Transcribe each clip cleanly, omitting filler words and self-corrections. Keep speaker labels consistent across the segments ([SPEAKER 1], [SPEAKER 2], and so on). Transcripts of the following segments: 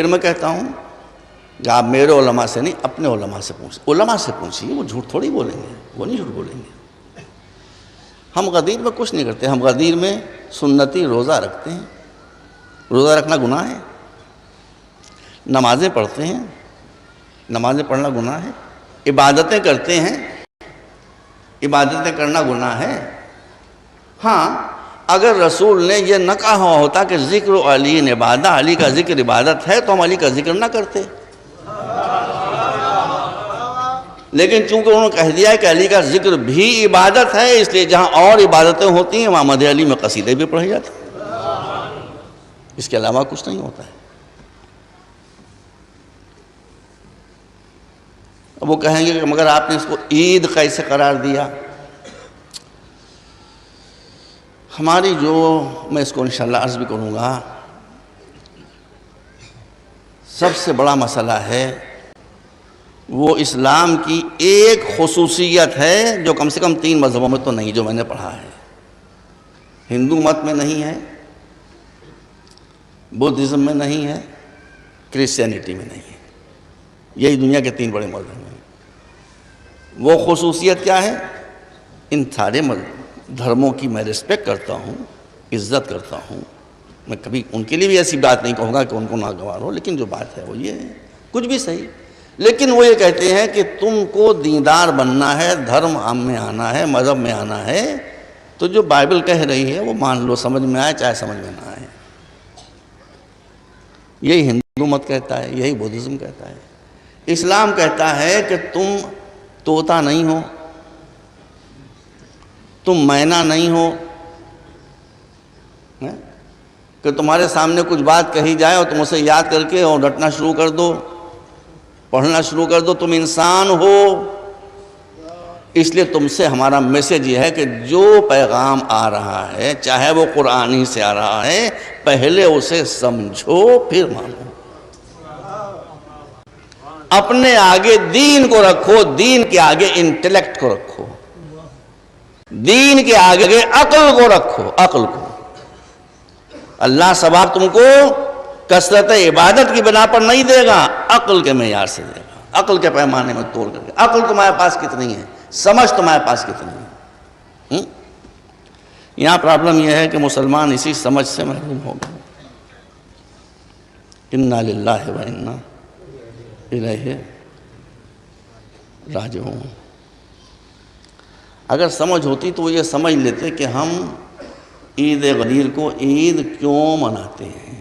[SPEAKER 1] پھر میں کہتا ہوں کہ آپ میرے علماء سے نہیں اپنے علماء سے پوچھیں، علماء سے پوچھیے، وہ جھوٹ تھوڑی بولیں گے، وہ نہیں جھوٹ بولیں گے۔ ہم غدیر میں کچھ نہیں کرتے، ہم غدیر میں سنتی روزہ رکھتے ہیں۔ روزہ رکھنا گناہ ہے؟ نمازیں پڑھتے ہیں، نمازیں پڑھنا گناہ ہے؟ عبادتیں کرتے ہیں، عبادتیں کرنا گناہ ہے؟ ہاں، اگر رسول نے یہ نہ کہا ہوتا کہ ذکر علی عبادہ، علی کا ذکر عبادت ہے، تو ہم علی کا ذکر نہ کرتے۔ لیکن چونکہ انہوں نے کہہ دیا ہے کہ علی کا ذکر بھی عبادت ہے، اس لیے جہاں اور عبادتیں ہوتی ہیں وہاں مدح علی میں قصیدے بھی پڑھے جاتے ہیں، اس کے علاوہ کچھ نہیں ہوتا ہے۔ اب وہ کہیں گے کہ مگر آپ نے اس کو عید کیسے قرار دیا؟ ہماری جو، میں اس کو انشاءاللہ عرض بھی کروں گا، سب سے بڑا مسئلہ ہے وہ اسلام کی ایک خصوصیت ہے جو کم سے کم 3 مذہبوں میں تو نہیں، جو میں نے پڑھا ہے۔ ہندو مت میں نہیں ہے، بدھزم میں نہیں ہے، کرسچینٹی میں نہیں ہے، یہی دنیا کے 3 بڑے مذہب ہیں۔ وہ خصوصیت کیا ہے؟ ان سارے دھرموں کی میں ریسپیکٹ کرتا ہوں، عزت کرتا ہوں، میں کبھی ان کے لیے بھی ایسی بات نہیں کہوں گا کہ ان کو ناگوار ہو، لیکن جو بات ہے وہ یہ ہے، کچھ بھی صحیح، لیکن وہ یہ کہتے ہیں کہ تم کو دیندار بننا ہے، دھرم میں آنا ہے، مذہب میں آنا ہے، تو جو بائبل کہہ رہی ہے وہ مان لو، سمجھ میں آئے چاہے سمجھ میں نہ آئے۔ یہی ہندو مت کہتا ہے، یہی بدھزم کہتا ہے۔ اسلام کہتا ہے کہ تم طوطا نہیں ہو، تم مینا نہیں ہو، کہ تمہارے سامنے کچھ بات کہی جائے اور تم اسے یاد کر کے اور رٹنا شروع کر دو، پڑھنا شروع کر دو، تم انسان ہو۔ اس لیے تم سے ہمارا میسج یہ ہے کہ جو پیغام آ رہا ہے، چاہے وہ قرآن ہی سے آ رہا ہے، پہلے اسے سمجھو پھر مانو۔ اپنے آگے دین کو رکھو، دین کے آگے انٹلیکٹ کو رکھو، دین کے آگے عقل کو رکھو، عقل کو۔ اللہ ثواب تم کو کثرت عبادت کی بنا پر نہیں دے گا، عقل کے معیار سے دے گا، عقل کے پیمانے میں تول کر کے۔ عقل تمہارے پاس کتنی ہے، سمجھ تمہارے پاس کتنی ہے؟ یہاں پرابلم یہ ہے کہ مسلمان اسی سمجھ سے محروم ہو گئے۔ انا للہ و انا الیہ راجعون۔ اگر سمجھ ہوتی تو وہ یہ سمجھ لیتے کہ ہم عید غدیر کو عید کیوں مناتے ہیں۔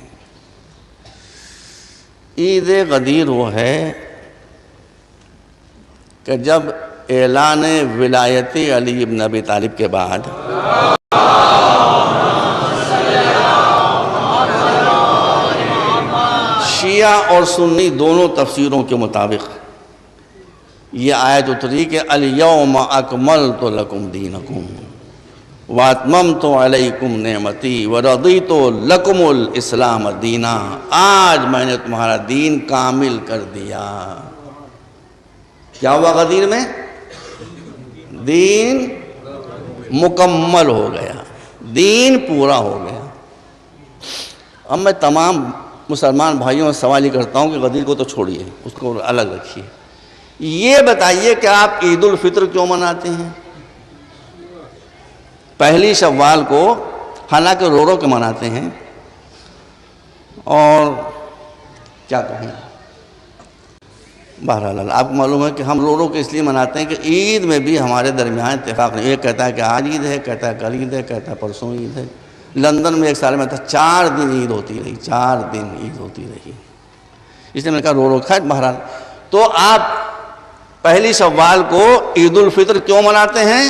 [SPEAKER 1] عید غدیر وہ ہے کہ جب اعلان ولایت علی ابن ابی طالب کے بعد شیعہ اور سنی دونوں تفسیروں کے مطابق یہ آیت اتری کہ الیوم اکملت لکم دینکم واتممت علیکم نعمتی ورضیت لکم الاسلام دینا۔ آج میں نے تمہارا دین کامل کر دیا۔ کیا ہوا غدیر میں؟ دین مکمل ہو گیا، دین پورا ہو گیا۔ اب میں تمام مسلمان بھائیوں سے سوال ہی کرتا ہوں کہ غدیر کو تو چھوڑیے، اس کو الگ رکھیے، یہ بتائیے کہ آپ عید الفطر کیوں مناتے ہیں؟ پہلی شوال کو حالانکہ رو رو کے مناتے ہیں، اور کیا کہیں، بہرحال آپ کو معلوم ہے کہ ہم رو رو کے اس لیے مناتے ہیں کہ عید میں بھی ہمارے درمیان اتفاق نہیں۔ ایک کہتا ہے کہ آج عید ہے، کہتا ہے کل عید ہے، کہتا ہے پرسوں عید ہے۔ لندن میں ایک سال میں تھا 4 دن عید ہوتی رہی، 4 دن عید ہوتی رہی، اس لیے میں نے کہا رو رو کھائے۔ بہرحال تو آپ پہلی شوال کو عید الفطر کیوں مناتے ہیں؟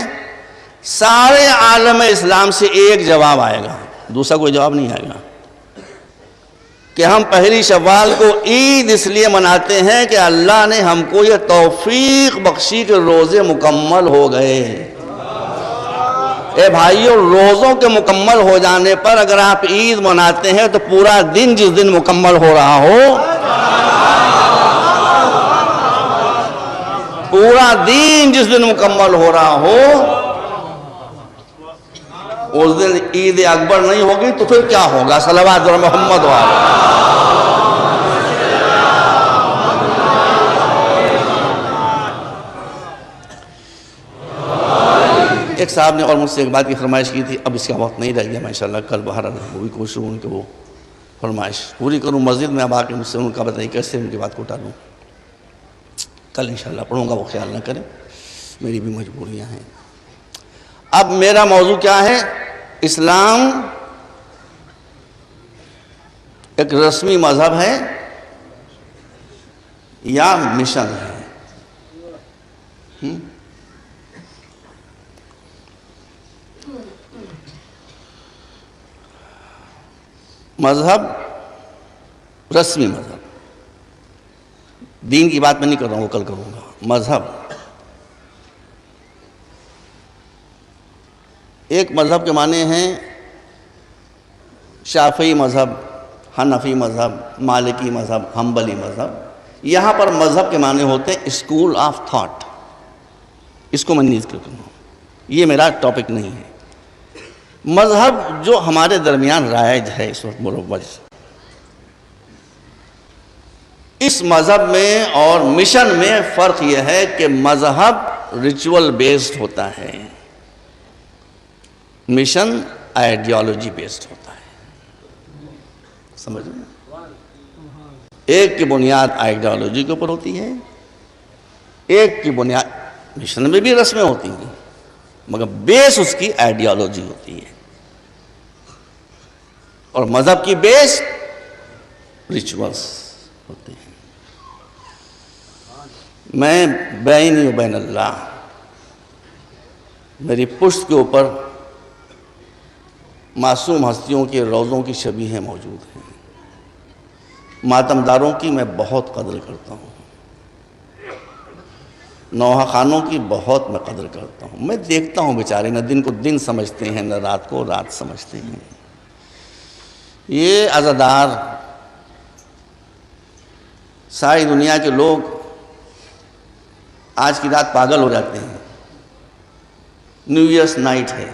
[SPEAKER 1] سارے عالم اسلام سے ایک جواب آئے گا، دوسرا کوئی جواب نہیں آئے گا، کہ ہم پہلی شوال کو عید اس لیے مناتے ہیں کہ اللہ نے ہم کو یہ توفیق بخشی کہ روزے مکمل ہو گئے۔ اے بھائیو، روزوں کے مکمل ہو جانے پر اگر آپ عید مناتے ہیں تو پورا دن جس دن مکمل ہو رہا ہو، پورا دن جس دن مکمل ہو رہا ہو، اس دن عید اکبر نہیں ہوگی تو پھر کیا ہوگا؟ صلوات محمد والے ایک صاحب نے اور مجھ سے ایک بات کی فرمائش کی تھی، اب اس کا وقت نہیں رہ گیا، میں انشاءاللہ کل باہر وہ بھی کوشش کروں کہ وہ فرمائش پوری کروں مسجد میں، اب آ کے مجھ سے ان کا بتائیے کیسے ان کی بات کو ٹالوں. کل انشاءاللہ پڑھوں گا، وہ خیال نہ کریں، میری بھی مجبوریاں ہیں. اب میرا موضوع کیا ہے؟ اسلام ایک رسمی مذہب ہے یا مشن ہے؟ مذہب، رسمی مذہب، دین کی بات میں نہیں کر رہا ہوں، وہ کل کروں گا. مذہب، ایک مذہب کے معنی ہیں شافعی مذہب، حنفی مذہب، مالکی مذہب، حنبلی مذہب. یہاں پر مذہب کے معنی ہوتے ہیں اسکول آف تھاٹ. اس کو میں نہیں ذکر کروں، یہ میرا ٹاپک نہیں ہے. مذہب جو ہمارے درمیان رائج ہے اس وقت مروج، اس مذہب میں اور مشن میں فرق یہ ہے کہ مذہب ریچول بیسڈ ہوتا ہے، مشن آئیڈیالوجی بیسڈ ہوتا ہے. سمجھ لیں، ایک کی بنیاد آئیڈیالوجی کے اوپر ہوتی ہے، ایک کی بنیاد مشن میں بھی رسمیں ہوتی ہیں مگر بیس اس کی آئیڈیالوجی ہوتی ہے، اور مذہب کی بیس ریچولز ہوتے ہیں. میں بینی و بین اللہ، میری پشت کے اوپر معصوم ہستیوں کے روضوں کی شبیہیں موجود ہیں. ماتم داروں کی میں بہت قدر کرتا ہوں، نوحہ خانوں کی بہت میں قدر کرتا ہوں. میں دیکھتا ہوں بیچارے نہ دن کو دن سمجھتے ہیں نہ رات کو رات سمجھتے ہیں. یہ عزادار ساری دنیا کے لوگ آج کی رات پاگل ہو جاتے ہیں. نیو ایئرس نائٹ ہے،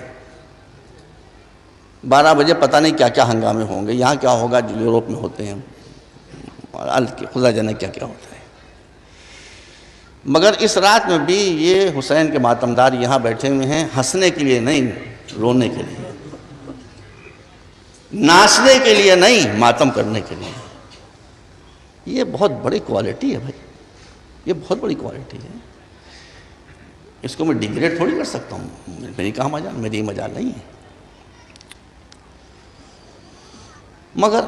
[SPEAKER 1] 12 بجے پتہ نہیں کیا کیا ہنگامے ہوں گے. یہاں کیا ہوگا جو یوروپ میں ہوتے ہیں، خدا جانے کیا کیا ہوتا ہے. مگر اس رات میں بھی یہ حسین کے ماتمدار یہاں بیٹھے ہوئے ہیں، ہنسنے کے لیے نہیں، رونے کے لیے، ناچنے کے لیے نہیں، ماتم کرنے کے لیے. یہ بہت بڑی کوالٹی ہے بھائی، یہ بہت بڑی کوالٹی ہے. اس کو میں ڈیگریڈ تھوڑی کر سکتا ہوں، میری کہاں مجال، میری مجال نہیں ہے. مگر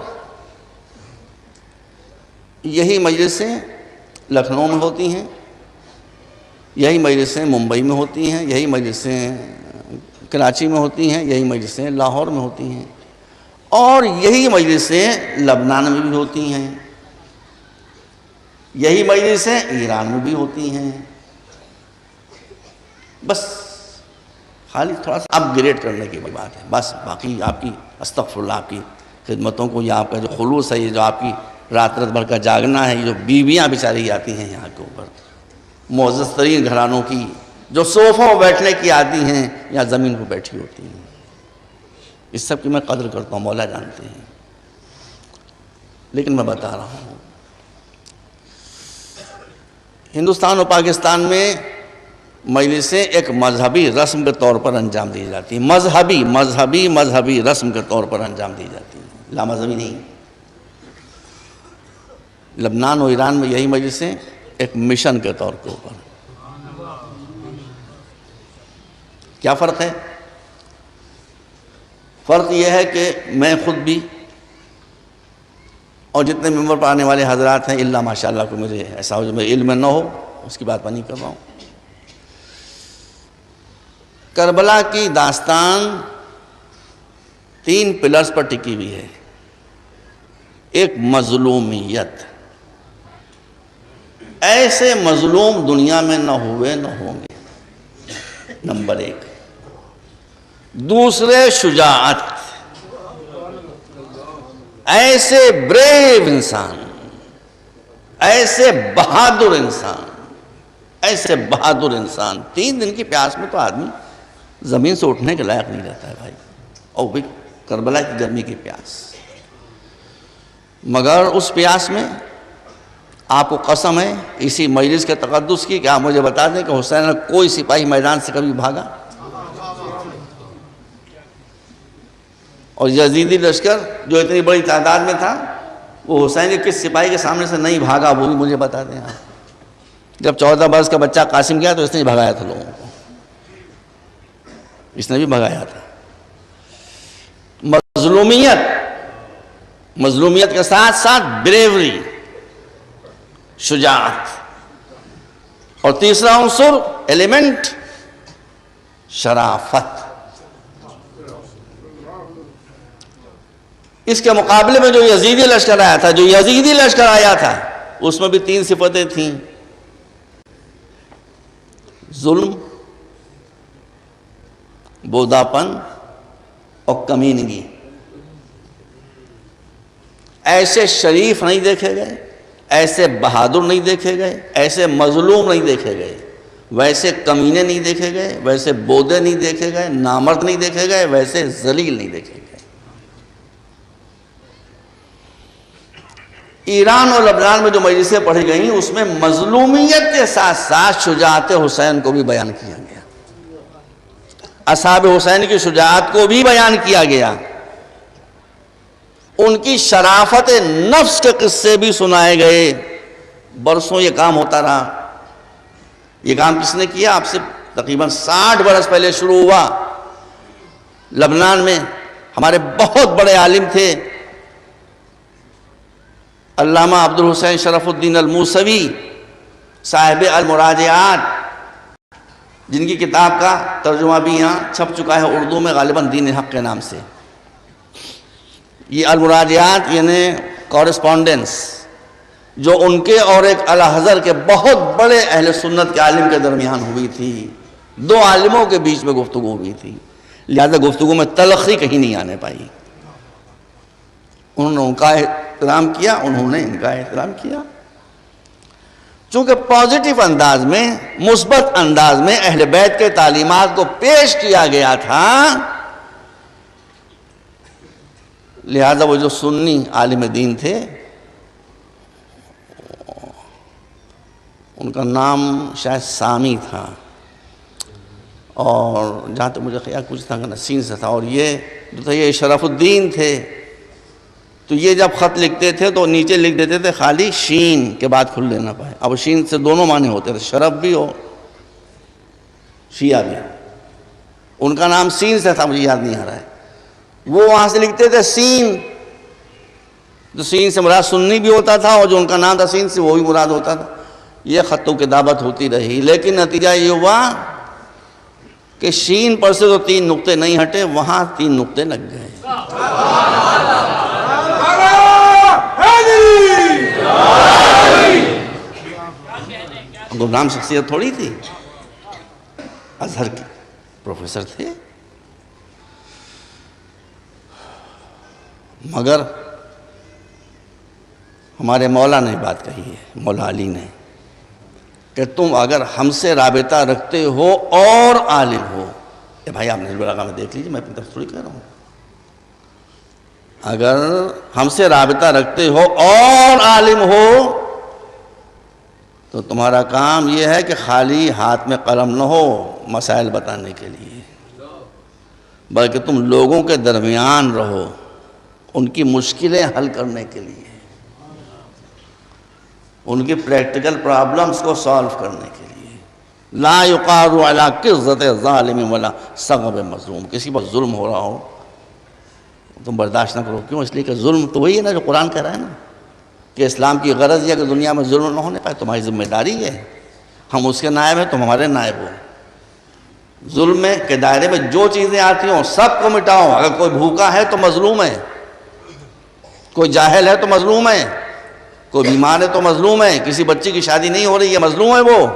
[SPEAKER 1] یہی مجلسیں لکھنؤ میں ہوتی ہیں، یہی مجلسیں ممبئی میں ہوتی ہیں، یہی مجلسیں کراچی میں ہوتی ہیں، یہی مجلسیں لاہور میں ہوتی ہیں، اور یہی مجلسیں لبنان میں بھی ہوتی ہیں، یہی مجلسیں ایران میں بھی ہوتی ہیں. بس خالی تھوڑا سا اپ گریڈ کرنے کی بات ہے بس. باقی آپ کی استغفر اللہ، آپ کی خدمتوں کو، یا آپ کا جو خلوص ہے، یہ جو آپ کی رات بھر کا جاگنا ہے، یہ جو بیویاں بیچاری آتی ہیں یہاں کے اوپر، معزز ترین گھرانوں کی، جو صوفوں پر بیٹھنے کی آتی ہیں یا زمین پر بیٹھی ہوتی ہیں، اس سب کی میں قدر کرتا ہوں، مولا جانتے ہیں. لیکن میں بتا رہا ہوں، ہندوستان اور پاکستان میں مجلسیں ایک مذہبی رسم کے طور پر انجام دی جاتی ہیں، مذہبی رسم کے طور پر انجام دی جاتی ہیں، لامذہبی نہیں. لبنان اور ایران میں یہی مجلسیں ایک مشن کے طور کے اوپر. کیا فرق ہے؟ فرق یہ ہے کہ میں خود بھی اور جتنے ممبر پر آنے والے حضرات ہیں، الا ماشاءاللہ کو مجھے ایسا ہو جو میرے علم میں نہ ہو، اس کی بات میں نہیں کر رہا ہوں. کربلا کی داستان 3 پلرز پر ٹکی ہوئی ہے. ایک مظلومیت، ایسے مظلوم دنیا میں نہ ہوئے نہ ہوں گے، نمبر 1. دوسرے شجاعت، ایسے بریو انسان، ایسے بہادر انسان. 3 دن کی پیاس میں تو آدمی زمین سے اٹھنے کے لائق نہیں رہتا ہے بھائی، اور بھی کربلا کی گرمی کی پیاس. مگر اس پیاس میں آپ کو قسم ہے اسی مجلس کے تقدس کی کہ آپ مجھے بتا دیں کہ حسین کوئی سپاہی میدان سے کبھی بھاگا؟ اور یزیدی لشکر جو اتنی بڑی تعداد میں تھا وہ حسین کے کس سپاہی کے سامنے سے نہیں بھاگا وہ بھی مجھے بتا دیں آپ۔ جب 14 برس کا بچہ قاسم گیا تو اس نے بھگایا تھا لوگوں کو، اس نے بھی بھگایا تھا۔ مظلومیت کے ساتھ ساتھ بریوری، شجاعت، اور تیسرا عنصر ایلیمنٹ شرافت۔ اس کے مقابلے میں جو یزیدی لشکر آیا تھا اس میں بھی 3 صفتیں تھیں: ظلم، بوداپن اور کمینگی۔ ایسے شریف نہیں دیکھے گئے، ایسے بہادر نہیں دیکھے گئے، ایسے مظلوم نہیں دیکھے گئے، ویسے کمینے نہیں دیکھے گئے، ویسے بودے نہیں دیکھے گئے، نامرد نہیں دیکھے گئے، ویسے ذلیل نہیں دیکھے گئے۔ ایران اور لبنان میں جو مجلسیں پڑھی گئیں اس میں مظلومیت کے ساتھ ساتھ شجاعت حسین کو بھی بیان کیا گیا، اصحاب حسین کی شجاعت کو بھی بیان کیا گیا، ان کی شرافت نفس کے قصے بھی سنائے گئے۔ برسوں یہ کام ہوتا رہا۔ یہ کام کس نے کیا؟ آپ سے تقریباً 60 برس پہلے شروع ہوا۔ لبنان میں ہمارے بہت بڑے عالم تھے علامہ عبدالحسین شرف الدین الموسوی صاحب المراجعات، جن کی کتاب کا ترجمہ بھی یہاں چھپ چکا ہے اردو میں، غالباً دین حق کے نام سے۔ یہ المراجعات یعنی کورسپونڈنس جو ان کے اور ایک اعلیٰ حضرت کے بہت بڑے اہل سنت کے عالم کے درمیان ہوئی تھی، 2 عالموں کے بیچ میں گفتگو ہوئی تھی، لہذا گفتگو میں تلخی کہیں نہیں آنے پائی۔ انہوں نے ان کا احترام کیا، انہوں نے ان کا احترام کیا۔ چونکہ پازیٹیو انداز میں، مثبت انداز میں اہل بیت کے تعلیمات کو پیش کیا گیا تھا، لہذا وہ جو سنی عالم دین تھے ان کا نام شاید سامی تھا، اور جہاں تک مجھے خیال کچھ تھا نسین سے تھا، اور یہ جو تھے یہ شرف الدین تھے، تو یہ جب خط لکھتے تھے تو نیچے لکھ دیتے تھے خالی شین کے بعد کھل لینا پائے۔ اب شین سے دونوں معنی ہوتے تھے، شرف بھی اور شیعہ بھی۔ ان کا نام سین سے تھا، مجھے یاد نہیں آ رہا ہے، وہ وہاں سے لکھتے تھے سین، تو سین سے مراد سنی بھی ہوتا تھا، اور جو ان کا نام تھا سین سے وہ بھی مراد ہوتا تھا۔ یہ خطوں کی دعوت ہوتی رہی، لیکن نتیجہ یہ ہوا کہ شین پر سے تو 3 نقطے نہیں ہٹے، وہاں 3 نقطے لگ گئے۔ گمنام شخصیت تھوڑی تھی، ازہر کی پروفیسر تھے، مگر ہمارے مولا نے بات کہی ہے، مولا علی نے، کہ تم اگر ہم سے رابطہ رکھتے ہو اور عالم ہو، اے بھائی آپ نے البلاغہ میں دیکھ لیجیے، میں اپنی طرف تھوڑی کہہ رہا ہوں، اگر ہم سے رابطہ رکھتے ہو اور عالم ہو تو تمہارا کام یہ ہے کہ خالی ہاتھ میں قلم نہ ہو مسائل بتانے کے لیے، بلکہ تم لوگوں کے درمیان رہو ان کی مشکلیں حل کرنے کے لیے، ان کی پریکٹیکل پرابلمز کو سالو کرنے کے لیے۔ لا یقار علی قرۃ ظالم ولا صغب مظلوم، کسی پر ظلم ہو رہا ہو تم برداشت نہ کرو، کیوں؟ اس لیے کہ ظلم تو وہی ہے نا جو قرآن کہہ رہا ہے نا، کہ اسلام کی غرض یہ کہ دنیا میں ظلم نہ ہونے پائے، تمہاری ذمہ داری ہے، ہم اس کے نائب ہیں، تم ہمارے نائب ہو۔ ظلم کے دائرے میں جو چیزیں آتی ہوں سب کو مٹاؤ، اگر کوئی بھوکا ہے تو مظلوم ہے، کوئی جاہل ہے تو مظلوم ہے، کوئی بیمار ہے تو مظلوم ہے، کسی بچی کی شادی نہیں ہو رہی ہے مظلوم ہے وہ،